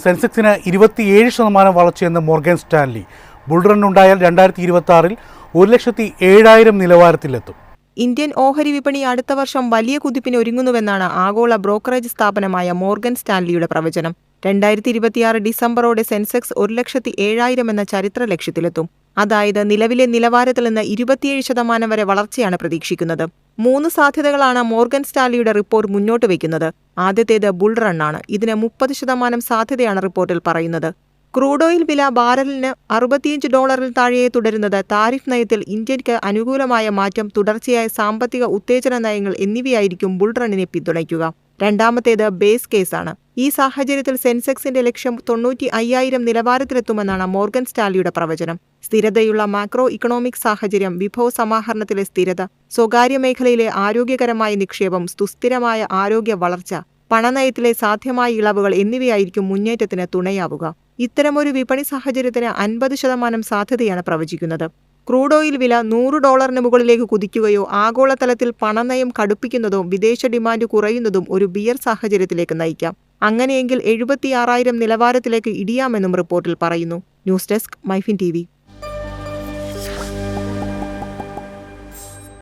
സെൻസെക്സിന് 27% വളർച്ചയെന്ന് Morgan Stanley. ബുൾറൺ ഉണ്ടായാൽ 2026 1,07,000 നിലവാരത്തിലെത്തും. Indian ഓഹരി വിപണി അടുത്ത വർഷം വലിയ കുതിപ്പിന് ഒരുങ്ങുന്നുവെന്നാണ് ആഗോള ബ്രോക്കറേജ് സ്ഥാപനമായ മോർഗൻ സ്റ്റാൻലിയുടെ പ്രവചനം. 2026 ഡിസംബറോടെ സെൻസെക്സ് 1,07,000 എന്ന ചരിത്ര ലക്ഷ്യത്തിലെത്തും. അതായത് നിലവിലെ നിലവാരത്തിൽ നിന്ന് 27% വരെ വളർച്ചയാണ് പ്രതീക്ഷിക്കുന്നത്. 3 സാധ്യതകളാണ് മോർഗൻ സ്റ്റാൻലിയുടെ റിപ്പോർട്ട് മുന്നോട്ട് വയ്ക്കുന്നത്. ആദ്യത്തേത് ബുൾ റണ്ണാണ്. ഇതിന് 30% സാധ്യതയാണ് റിപ്പോർട്ടിൽ പറയുന്നത്. ക്രൂഡ് ഓയിൽ വില ബാരലിന് $65 താഴെ തുടരുന്നത്, താരിഫ് നയത്തിൽ ഇന്ത്യക്ക് അനുകൂലമായ മാറ്റം, തുടർച്ചയായ സാമ്പത്തിക ഉത്തേജന നയങ്ങൾ എന്നിവയായിരിക്കും ബുൾ റണ്ണിനെ പിന്തുണയ്ക്കുക. രണ്ടാമത്തേത് ബേസ് കേസാണ്. ഈ സാഹചര്യത്തിൽ സെൻസെക്സിന്റെ ലക്ഷ്യം 95,000 നിലവാരത്തിലെത്തുമെന്നാണ് മോർഗൻ സ്റ്റാൻലിയുടെ പ്രവചനം. സ്ഥിരതയുള്ള മാക്രോ ഇക്കണോമിക് സാഹചര്യം, വിഭവ സമാഹരണത്തിലെ സ്ഥിരത, സ്വകാര്യ മേഖലയിലെ ആരോഗ്യകരമായ നിക്ഷേപം, സുസ്ഥിരമായ ആരോഗ്യ വളർച്ച, പണനയത്തിലെ സാധ്യമായ ഇളവുകൾ എന്നിവയായിരിക്കും മുന്നേറ്റത്തിന് തുണയാവുക. ഇത്തരമൊരു വിപണി സാഹചര്യത്തിന് 50% സാധ്യതയാണ് പ്രവചിക്കുന്നത്. ക്രൂഡ് ഓയിൽ വില $100 മുകളിലേക്ക് കുതിക്കുകയോ ആഗോളതലത്തിൽ പണനയം കടുപ്പിക്കുന്നതോ വിദേശ ഡിമാൻഡ് കുറയുന്നതും ഒരു ബിയർ സാഹചര്യത്തിലേക്ക് നയിക്കാം. അങ്ങനെയെങ്കിൽ 76,000 നിലവാരത്തിലേക്ക് ഇടിയാമെന്നും റിപ്പോർട്ടിൽ പറയുന്നു. News desk, MyFin TV.